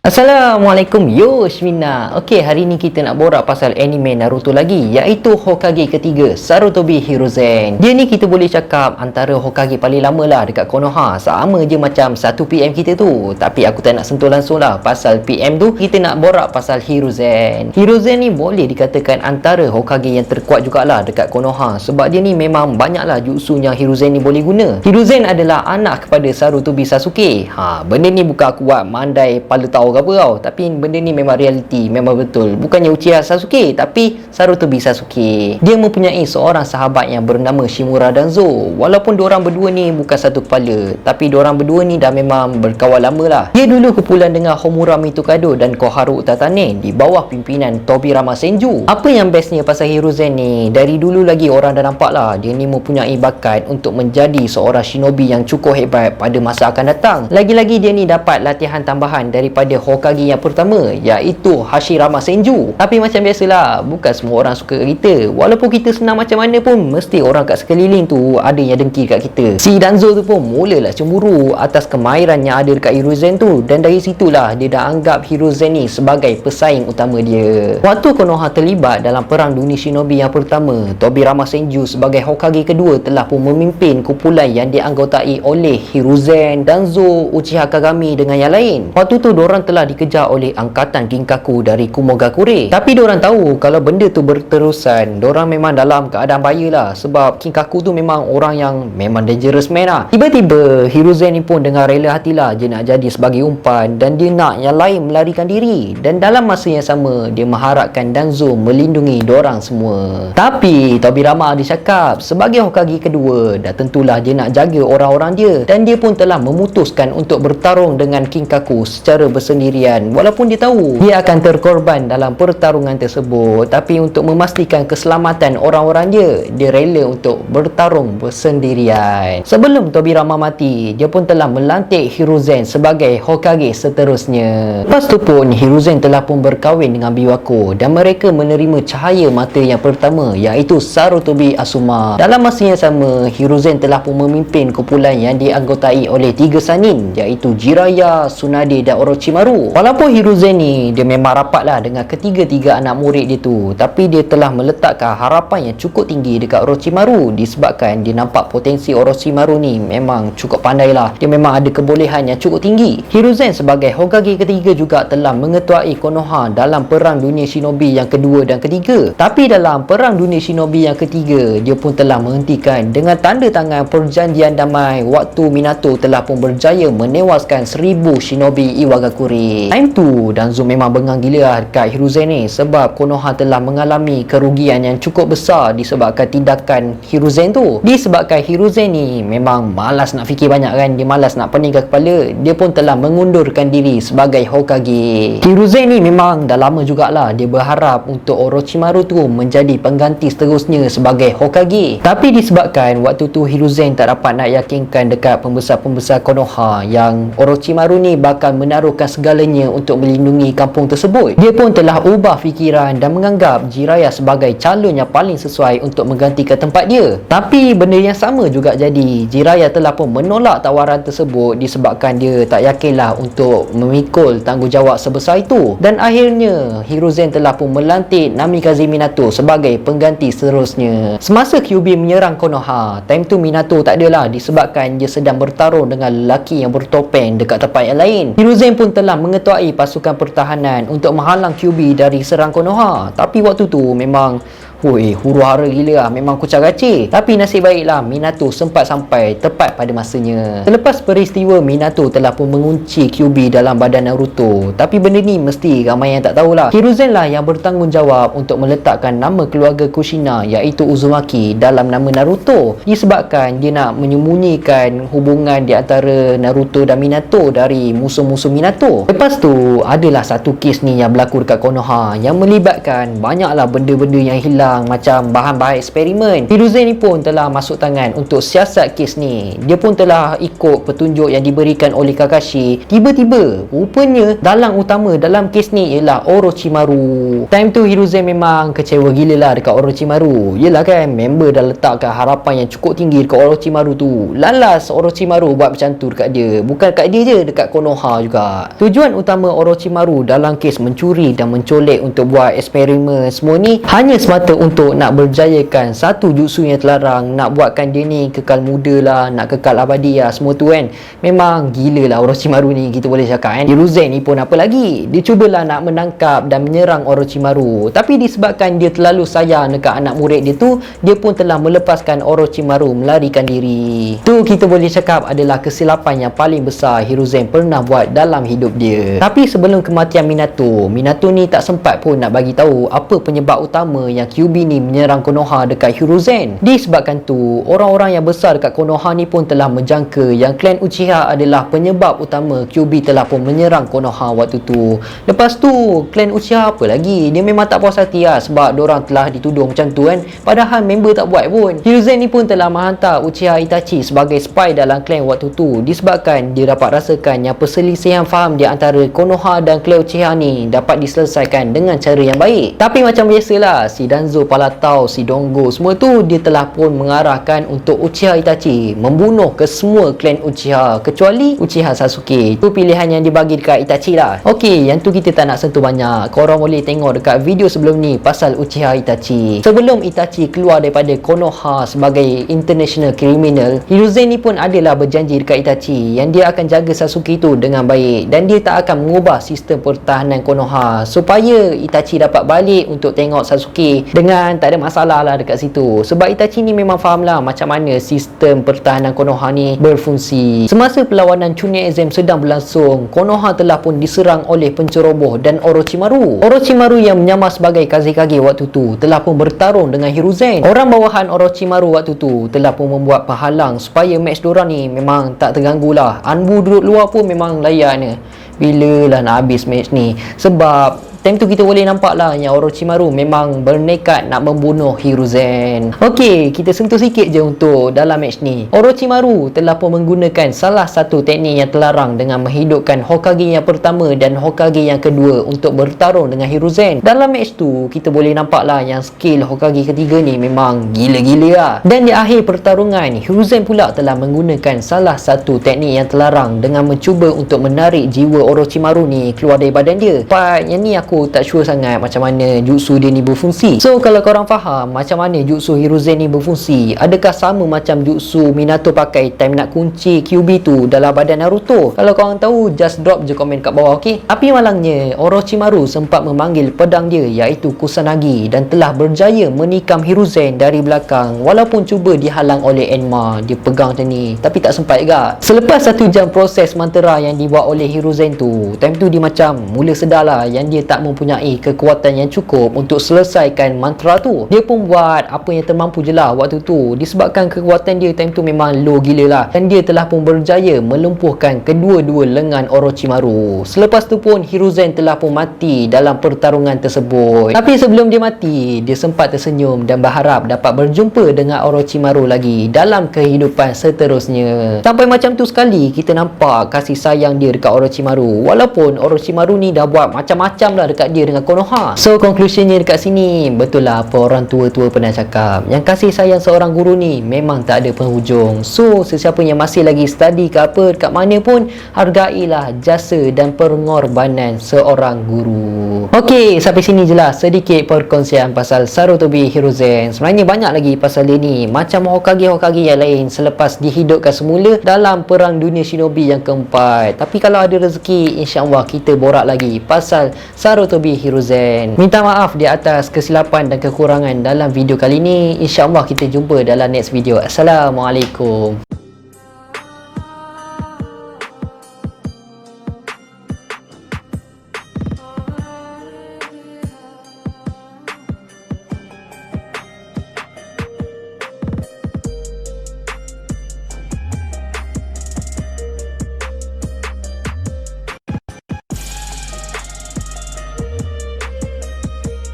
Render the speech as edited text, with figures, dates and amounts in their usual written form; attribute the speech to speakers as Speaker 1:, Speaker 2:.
Speaker 1: Assalamualaikum Yoshmina. Okey, hari ni kita nak borak pasal anime Naruto lagi, iaitu Hokage ketiga, Sarutobi Hiruzen. Dia ni kita boleh cakap antara Hokage paling lama lah dekat Konoha. Sama je macam 1PM kita tu. Tapi aku tak nak sentuh langsung lah pasal PM tu. Kita nak borak pasal Hiruzen. Hiruzen ni boleh dikatakan antara Hokage yang terkuat jugalah dekat Konoha, sebab dia ni memang banyaklah jutsu yang Hiruzen ni boleh guna. Hiruzen adalah anak kepada Sarutobi Sasuke. Benda ni bukan aku buat mandai pala tahu ke apa tau, tapi benda ni memang realiti, memang betul. Bukannya Uchiha Sasuke, tapi Sarutobi Sasuke. Dia mempunyai seorang sahabat yang bernama Shimura Danzo. Walaupun diorang berdua ni bukan satu kepala, tapi diorang berdua ni dah memang berkawan lama lah. Dia dulu kumpulan dengan Homura Mitokado dan Koharu Utatane di bawah pimpinan Tobirama Senju. Apa yang bestnya pasal Hiruzen ni, dari dulu lagi orang dah nampak lah dia ni mempunyai bakat untuk menjadi seorang shinobi yang cukup hebat pada masa akan datang. Lagi-lagi dia ni dapat latihan tambahan daripada Hokage yang pertama, iaitu Hashirama Senju. Tapi macam biasalah, bukan semua orang suka kita. Walaupun kita senang macam mana pun, mesti orang kat sekeliling tu ada yang dengki kat kita. Si Danzo tu pun mulalah cemburu atas kemahiran yang ada dekat Hiruzen tu, dan dari situlah dia dah anggap Hiruzen ni sebagai pesaing utama dia. Waktu Konoha terlibat dalam perang dunia shinobi yang pertama, Tobirama Senju sebagai Hokage kedua telah pun memimpin kumpulan yang dianggotai oleh Hiruzen, Danzo, Uchiha Kagami dengan yang lain. Waktu tu diorang telah dikejar oleh angkatan Ginkaku dari Kumogakure. Tapi diorang tahu kalau benda tu berterusan, diorang memang dalam keadaan bahaya lah, sebab Ginkaku tu memang orang yang memang dangerous man lah. Tiba-tiba Hiruzen ni pun dengan rela hatilah dia nak jadi sebagai umpan, dan dia nak yang lain melarikan diri. Dan dalam masa yang sama, dia mengharapkan Danzo melindungi diorang semua. Tapi Tobirama dia cakap sebagai Hokage kedua, dah tentulah dia nak jaga orang-orang dia, dan dia pun telah memutuskan untuk bertarung dengan Ginkaku secara bersendirian. Walaupun dia tahu dia akan terkorban dalam pertarungan tersebut, tapi untuk memastikan keselamatan orang-orang dia rela untuk bertarung bersendirian. Sebelum Tobirama mati, dia pun telah melantik Hiruzen sebagai Hokage seterusnya. Lepas tu pun Hiruzen telah pun berkahwin dengan Biwako, dan mereka menerima cahaya mata yang pertama, iaitu Sarutobi Asuma. Dalam masa yang sama, Hiruzen telah pun memimpin kumpulan yang dianggotai oleh 3 sanin, iaitu Jiraiya, Tsunade dan Orochimaru. Walaupun Hiruzen ni dia memang rapatlah dengan ketiga-tiga anak murid dia tu, tapi dia telah meletakkan harapan yang cukup tinggi dekat Orochimaru, disebabkan dia nampak potensi Orochimaru ni memang cukup pandai lah. Dia memang ada kebolehan yang cukup tinggi. Hiruzen sebagai Hokage ketiga juga telah mengetuai Konoha dalam perang dunia shinobi yang kedua dan ketiga. Tapi dalam perang dunia shinobi yang ketiga, dia pun telah menghentikan dengan tanda tangan perjanjian damai waktu Minato telah pun berjaya menewaskan 1000 shinobi Iwagakure. Time tu Danzo memang bengang gila lah dekat Hiruzen ni, sebab Konoha telah mengalami kerugian yang cukup besar disebabkan tindakan Hiruzen tu. Disebabkan Hiruzen ni memang malas nak fikir banyak kan, dia malas nak peningkan kepala, dia pun telah mengundurkan diri sebagai Hokage. Hiruzen ni memang dah lama jugalah dia berharap untuk Orochimaru tu menjadi pengganti seterusnya sebagai Hokage. Tapi disebabkan waktu tu Hiruzen tak dapat nak yakinkan dekat pembesar-pembesar Konoha yang Orochimaru ni bakal menaruhkan segalanya untuk melindungi kampung tersebut, dia pun telah ubah fikiran dan menganggap Jiraiya sebagai calon yang paling sesuai untuk menggantikan tempat dia. Tapi benda yang sama juga jadi. Jiraiya telah pun menolak tawaran tersebut disebabkan dia tak yakinlah untuk memikul tanggungjawab sebesar itu. Dan akhirnya Hiruzen telah pun melantik Namikaze Minato sebagai pengganti seterusnya. Semasa Kyuubi menyerang Konoha, time tu Minato tak adalah, disebabkan dia sedang bertarung dengan lelaki yang bertopeng dekat tempat yang lain. Hiruzen pun telah mengetuai pasukan pertahanan untuk menghalang Kyuubi dari serang Konoha. Tapi waktu tu memang huru-hara gila lah, memang kucar kacir. Tapi nasib baiklah Minato sempat sampai tepat pada masanya. Selepas peristiwa, Minato telah pun mengunci Kyuubi dalam badan Naruto. Tapi benda ni mesti ramai yang tak tahulah. Hiruzen lah yang bertanggungjawab untuk meletakkan nama keluarga Kushina, iaitu Uzumaki, dalam nama Naruto, disebabkan dia nak menyembunyikan hubungan di antara Naruto dan Minato dari musuh-musuh Minato. Lepas tu adalah satu kes ni yang berlaku dekat Konoha yang melibatkan banyaklah benda-benda yang hilang, tentang macam bahan-bahan eksperimen. Hiruzen ni pun telah masuk tangan untuk siasat kes ni. Dia pun telah ikut petunjuk yang diberikan oleh Kakashi. Tiba-tiba rupanya dalang utama dalam kes ni ialah Orochimaru. Time tu Hiruzen memang kecewa gila lah dekat Orochimaru. Yelah kan, member dah letakkan harapan yang cukup tinggi dekat Orochimaru tu. Lalas Orochimaru buat macam tu dekat dia. Bukan dekat dia je, dekat Konoha juga. Tujuan utama Orochimaru dalam kes mencuri dan mencolek untuk buat eksperimen semua ni hanya semata untuk nak berjayakan satu jutsu yang terlarang, nak buatkan dia ni kekal muda lah, nak kekal abadi lah, semua tu kan. Memang gila lah Orochimaru ni, kita boleh cakap kan. Hiruzen ni pun apa lagi, dia cubalah nak menangkap dan menyerang Orochimaru, tapi disebabkan dia terlalu sayang dekat anak murid dia tu, dia pun telah melepaskan Orochimaru melarikan diri. Tu kita boleh cakap adalah kesilapan yang paling besar Hiruzen pernah buat dalam hidup dia. Tapi sebelum kematian Minato ni tak sempat pun nak bagi tahu apa penyebab utama yang Kyuubi ni menyerang Konoha dekat Hiruzen. Disebabkan tu, orang-orang yang besar dekat Konoha ni pun telah menjangka yang klan Uchiha adalah penyebab utama Kyuubi telah pun menyerang Konoha waktu tu. Lepas tu, klan Uchiha apa lagi? Dia memang tak puas hati lah sebab diorang telah dituduh macam tu kan. Padahal member tak buat pun. Hiruzen ni pun telah menghantar Uchiha Itachi sebagai spy dalam klan waktu tu, disebabkan dia dapat rasakan yang perselisihan faham di antara Konoha dan klan Uchiha ni dapat diselesaikan dengan cara yang baik. Tapi macam biasalah, si Danzo Palatau, si Donggo semua tu, dia telah pun mengarahkan untuk Uchiha Itachi membunuh ke semua klan Uchiha kecuali Uchiha Sasuke. Itu pilihan yang dibagi dekat Itachi lah. Okey, yang tu kita tak nak sentuh banyak. Korang boleh tengok dekat video sebelum ni pasal Uchiha Itachi. Sebelum Itachi keluar daripada Konoha sebagai international criminal, Hiruzen ni pun adalah berjanji dekat Itachi yang dia akan jaga Sasuke tu dengan baik dan dia tak akan mengubah sistem pertahanan Konoha supaya Itachi dapat balik untuk tengok Sasuke dengan tak ada masalah lah dekat situ. Sebab Itachi ni memang faham lah macam mana sistem pertahanan Konoha ni berfungsi. Semasa perlawanan Chunin Exam sedang berlangsung, Konoha telah pun diserang oleh penceroboh dan Orochimaru. Orochimaru yang menyamar sebagai Kazekage waktu tu telah pun bertarung dengan Hiruzen. Orang bawahan Orochimaru waktu tu telah pun membuat penghalang supaya match diorang ni memang tak terganggu lah. Anbu duduk luar pun memang layan ni. Bila lah nak habis match ni. Sebab time tu kita boleh nampak lah yang Orochimaru memang bernekat nak membunuh Hiruzen. Okey, kita sentuh sikit je untuk dalam match ni. Orochimaru telah pun menggunakan salah satu teknik yang terlarang dengan menghidupkan Hokage yang pertama dan Hokage yang kedua untuk bertarung dengan Hiruzen. Dalam match tu, kita boleh nampak lah yang skill Hokage ketiga ni memang gila-gila lah. Dan di akhir pertarungan, Hiruzen pula telah menggunakan salah satu teknik yang terlarang dengan mencuba untuk menarik jiwa Orochimaru ni keluar dari badan dia. Part yang ni aku tak sure sangat macam mana jutsu dia ni berfungsi. So kalau korang faham macam mana jutsu Hiruzen ni berfungsi, adakah sama macam jutsu Minato pakai time nak kunci Kyuubi tu dalam badan Naruto? Kalau korang tahu, just drop je komen kat bawah, okey? Tapi malangnya Orochimaru sempat memanggil pedang dia iaitu Kusanagi dan telah berjaya menikam Hiruzen dari belakang walaupun cuba dihalang oleh Enma. Dia pegang macam ni tapi tak sempat juga. Selepas 1 jam proses mantra yang dibuat oleh Hiruzen tu, time tu dia macam mula sedar lah yang dia tak mempunyai kekuatan yang cukup untuk selesaikan mantra tu. Dia pun buat apa yang termampu je lah waktu tu, disebabkan kekuatan dia time tu memang low gila lah, dan dia telah pun berjaya melumpuhkan kedua-dua lengan Orochimaru. Selepas tu pun Hiruzen telah pun mati dalam pertarungan tersebut. Tapi sebelum dia mati, dia sempat tersenyum dan berharap dapat berjumpa dengan Orochimaru lagi dalam kehidupan seterusnya. Sampai macam tu sekali kita nampak kasih sayang dia dekat Orochimaru, walaupun Orochimaru ni dah buat macam-macam lah dekat dia dengan Konoha. So conclusionnya dekat sini, betul lah apa orang tua-tua pernah cakap, yang kasih sayang seorang guru ni memang tak ada penghujung. So sesiapa yang masih lagi study ke apa dekat mana pun, hargailah jasa dan pengorbanan seorang guru. Okey, sampai sini je lah sedikit perkongsian pasal Sarutobi Hiruzen. Sebenarnya banyak lagi pasal dia ni, macam Hokage-Hokage yang lain selepas dihidupkan semula dalam perang dunia shinobi yang keempat. Tapi kalau ada rezeki, insya-Allah kita borak lagi pasal Sarutobi Hiruzen. Minta maaf di atas kesilapan dan kekurangan dalam video kali ni. InsyaAllah kita jumpa dalam next video. Assalamualaikum.